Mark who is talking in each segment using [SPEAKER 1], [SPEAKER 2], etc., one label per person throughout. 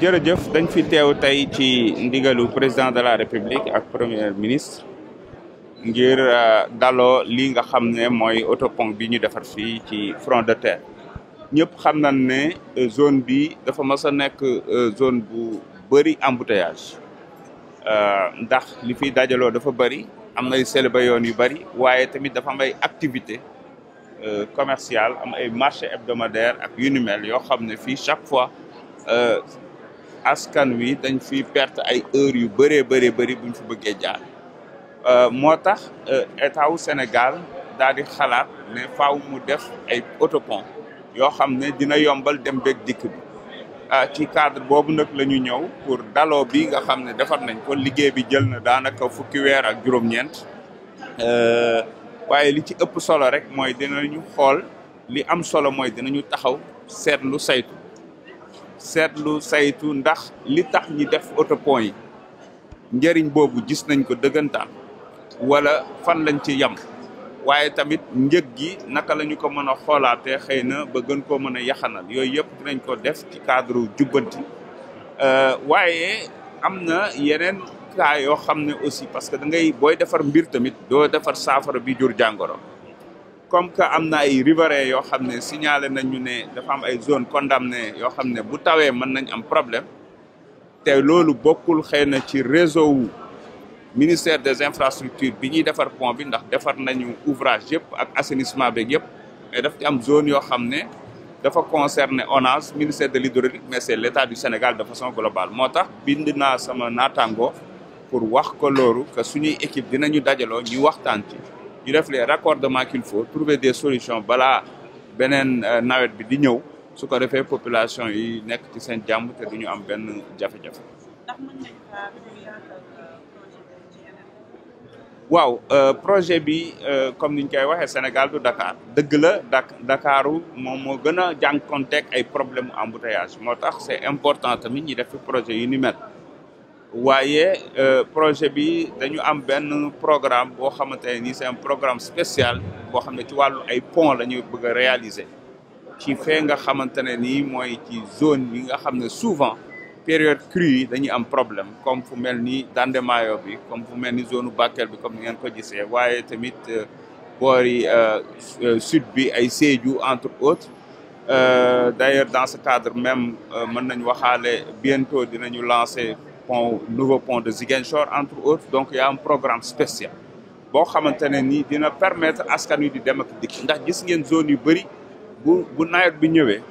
[SPEAKER 1] jërëjëf dañ fi teew tey ci ndigalu président de la république ak premier ministre ngir daloo li nga xam ne mooy autopont bi ñu defar fii ci front de terre. ñëpp xam nañ ne zone bi dafa mës a nekk zone bu bëri embouteillage ndax li fiy dajaloo dafa bëri am nay selba yoon yu bëri waaye tamit dafa am ay activité commerciale am ay marché hebdomadaire ak yu ni mel yoo xam ne fii chaque fois askan wi dañ fi perte ay heures yu bëree bëri buñ fi bëggee jaar moo tax état wu Sénégal daal di xalaat ne faaw mu def ay autopont yoo xam ne dina yombal dem beeg dikk bi ci cadre boobu nag la ñu ñëw pour daloo bi nga xam ne defar nañ ko liggéey bi jël na daanaka fukki weer ak juróom-ñeent waaye li ci ëpp solo rek mooy dinañu xool li am solo mooy dinañu taxaw seetlu saytu ndax li tax ñi def autopont yi njëriñ boobu gis nañ ko dëggantaan wala fan lañ ci yam waaye tamit njëg gi naka la ñu ko mën a xoolaatee xëy na ba gën koo mën a yaxanal yooyu yëpp dinañ ko def ci cadre jubbanti waaye am na yeneen cas yoo xam ne aussi parce que da ngay booy defar mbir tamit doo defar saafara bi jur jàngoro comme que am na ay riverains yoo xam ne signalé nañu ne dafa am ay zone condamnée yoo xam ne bu tawee mën nañ am problème te loolu bokkul xëy na ci réseau wu ministère des infrastructures bi ñuy defar pont bi ndax defar nañu ouvrage yëpp ak assainissement beeg yëpp mais daf ci am zone yoo xam ne dafa concerner ONAS ministère de l'hydraulique mais c'est l'État du Sénégal de façon globale moo tax bind naa sama naataango pour wax ko loolu que suñuy équipe dinañu dajaloo ñu waxtaan ci ñu def les raccordements qu'il faut trouver des solutions balaa beneen nawet bi di ñëw su ko defee population yi nekk ci seen jàmm te duñu am benn jafe-jafe. waaw projet bi comme niñ koy waxee Sénégal du Dakar dëgg la Dakaru moom moo gën a jànkonteeg ay problème embouteillage moo tax c'est important tamit ñi def fi projet yu ni mel waaye projet bi dañu am benn programme boo xamante ne nii c'est un programme spécial boo xam ne ci wàllu ay pont la ñu bëgg a réaliser ci fee nga xamante ne nii mooy ci zone yi nga xam ne souvent période crue yi dañuy am problème comme fu mel ni Dandemayo bi comme fu mel ni zone Bakel bi comme ni ngeen ko gisee waaye tamit boori sud bi ay Sédhiou entre autres d'ailleurs dans ce cadre même mën nañu waxaale bientôt dinañu lancer nouveau pont de Ziguinchor entre autres donc il y a un programme spécial boo xamante ne nii dina permettre askan wi di dem ak dikk ndax gis ngeen zone yu bëri bu nawet bi ñëwee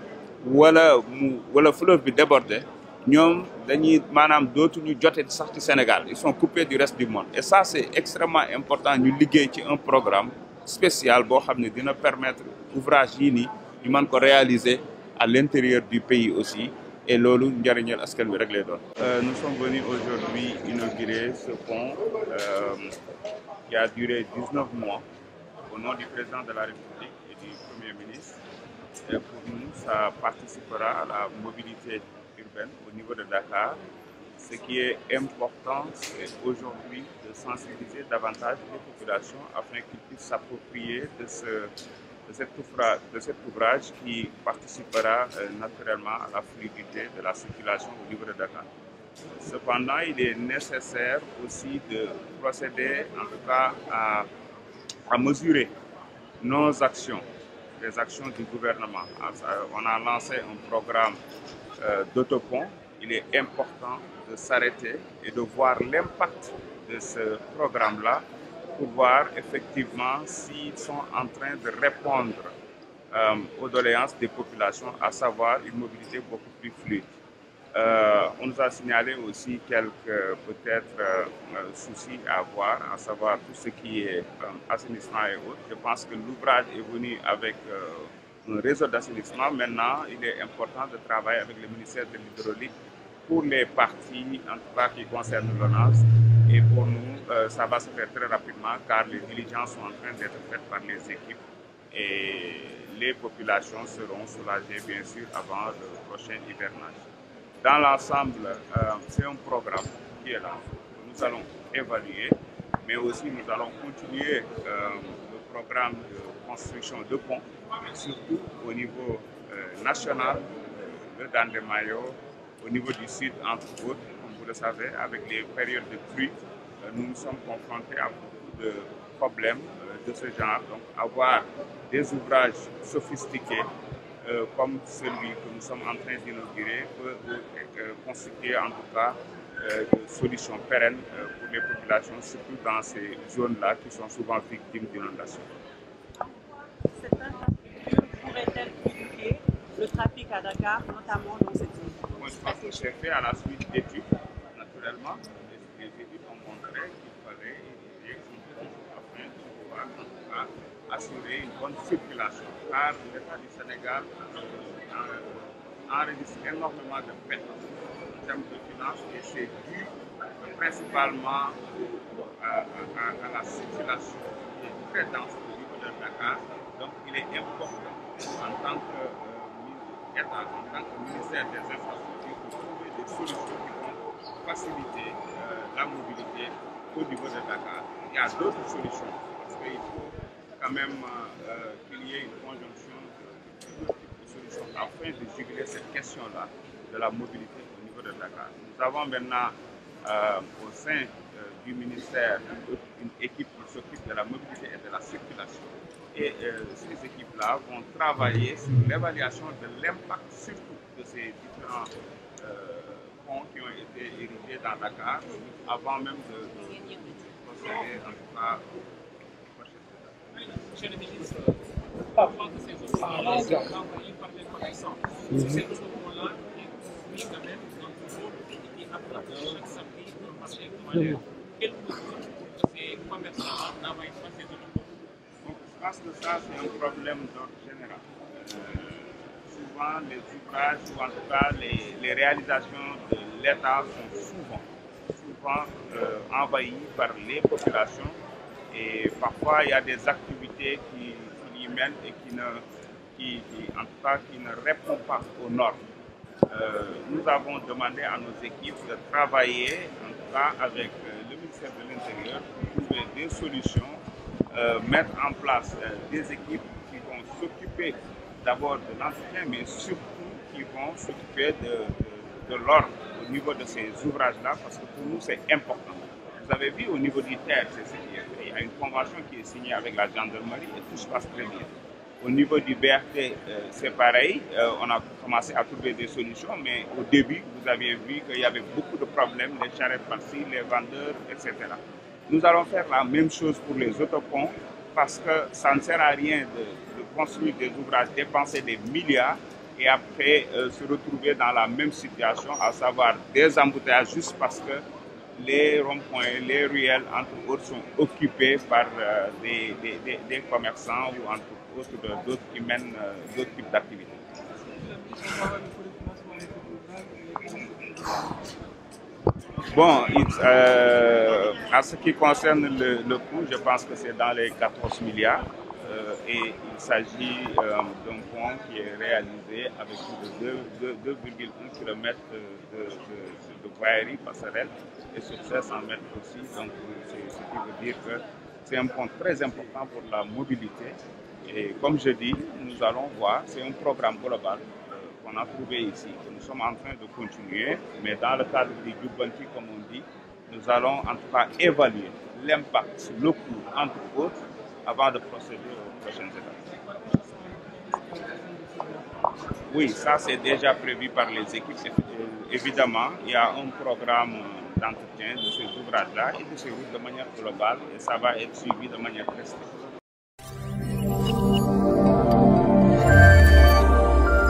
[SPEAKER 1] wala fleuve bi débordé ñoom dañuy maanaam dootuñu jote sax ci Sénégal ils sont coupés du reste du monde et ça c'est extrêmement important ñu liggéey ci un programme spécial boo xam ne dina permettre ouvrage yii nii ñu mën ko réaliser à l'intérieur du pays aussi et loolu njëriñal askan wi rek lay doon. Nous sommes venus aujourd'hui inaugurer ce pont qui a duré 19 mois au nom du président de la République et du Premier ministre et pour nous ça participera à la mobilité urbaine au niveau de Dakar. Ce qui est important, c'est aujourd'hui de sensibiliser davantage les populations afin qu'ils puissent s'approprier de cet ouvrage qui participera naturellement à la fluidité de la circulation au niveau de Dakar. Cependant, il est nécessaire aussi de procéder en tout cas à mesurer nos actions, les actions du gouvernement. On a lancé un programme d'autopont. Il est important de s'arrêter et de voir l'impact de ce programme-là pour voir effectivement s'ils sont en train de répondre aux doléances des populations, à savoir une mobilité beaucoup plus fluide. On nous a signalé aussi quelques peut-être soucis à avoir, à savoir tout ce qui est assainissement et autres. Je pense que l'ouvrage est venu avec un réseau d'assainissement. Maintenant, il est important de travailler avec le ministère de l'Hydraulique pour les parties, en tout cas qui concernent l'ONAS. Et pour nous, ça va se faire très rapidement car les diligences sont en train d'être faites par les équipes et les populations seront soulagées, bien sûr, avant le prochain hivernage. Dans l'ensemble, c'est un programme qui est là. Nous allons évaluer, mais aussi nous allons continuer le programme de construction de ponts, surtout au niveau national, de Dandemayo, Au niveau du sud, entre autres, comme vous le savez, avec les périodes de pluie, nous nous sommes confrontés à beaucoup de problèmes de ce genre. Donc, avoir des ouvrages sophistiqués comme celui que nous sommes en train d'inaugurer peut constituer en tout cas de solutions pérennes pour les populations, surtout dans ces zones-là qui sont souvent victimes d'inondations.
[SPEAKER 2] Cette infrastructure pourrait-elle fluidifier le trafic à Dakar, notamment dans cette zone?
[SPEAKER 1] Moi, je pense que c'est fait à la suite d'études, naturellement. Les études ont montré qu'il fallait ériger un pont afin de pouvoir, en tout cas, assurer une bonne circulation. Car l'État du Sénégal enregistre énormément de pertes en termes de finances et c'est dû principalement à la circulation qui est très dense au niveau de Dakar. Donc il est important en tant qu'État, en tant que ministère des Infrastructures, de trouver des solutions qui vont faciliter la mobilité au niveau de Dakar. Il y a d'autres solutions parce qu'il faut quand même qu'il y ait une conjonction de solutions afin de juguler cette question-là de la mobilité au niveau de Dakar. Nous avons maintenant au sein du ministère une équipe qui s'occupe de la mobilité et de la circulation. Et ces équipes-là vont travailler sur l'évaluation de l'impact surtout de ces différents ponts qui ont été érigés dans Dakar avant même de procéder en tout cas au prochain étape.
[SPEAKER 3] Monsieur le ministre, avant que ces opérations-là, envoyées par les commerçants, sur ces opérations-là, oui, quand même, dans le monde, qui apportent chaque samedi un marché hebdomadaire. Quelle mesure pour que ces commerçants n'envoient pas ces opérations?
[SPEAKER 1] Je pense que ça, c'est un problème d'ordre général. Souvent, les ouvrages, ou en tout cas les réalisations de l'État sont souvent envahies par les populations. Et parfois, il y a des activités qui y mènent et qui ne répondent pas aux normes. Nous avons demandé à nos équipes de travailler, en tout cas avec le ministère de l'Intérieur, pour trouver des solutions, mettre en place des équipes qui vont s'occuper d'abord de l'entretien, mais surtout qui vont s'occuper de l'ordre au niveau de ces ouvrages-là, parce que pour nous, c'est important. Vous avez vu au niveau du terre, c'est ce qui est fait. Il y a une convention qui est signée avec la gendarmerie et tout se passe très bien. Au niveau du BRT, c'est pareil. On a commencé à trouver des solutions, mais au début, vous aviez vu qu'il y avait beaucoup de problèmes, les charrettes par-ci, les vendeurs, etc. Nous allons faire la même chose pour les autoponts parce que ça ne sert à rien de construire des ouvrages, dépenser des milliards et après se retrouver dans la même situation, à savoir des embouteillages juste parce que les ronds-points, les ruelles, entre autres, sont occupés par des commerçants ou entre autres d'autres qui mènent d'autres types d'activités. Bon, à ce qui concerne le coût, je pense que c'est dans les 14 milliards et il s'agit d'un pont qui est réalisé avec plus de 2,1 km de voirie passerelle et sur 500 mètres aussi. Donc, c'est ce qui veut dire que c'est un pont très important pour la mobilité. Et comme je dis, nous allons voir, c'est un programme global qu'on a trouvé ici, que nous sommes en train de continuer, mais dans le cadre du Jubanti, comme on dit, nous allons en tout cas évaluer l'impact sur le coût, entre autres, avant de procéder aux prochaines étapes. Oui, ça c'est déjà prévu par les équipes. Évidemment, il y a un programme d'entretien de ces ouvrages-là et de ces routes de manière globale et ça va être suivi de manière très stricte.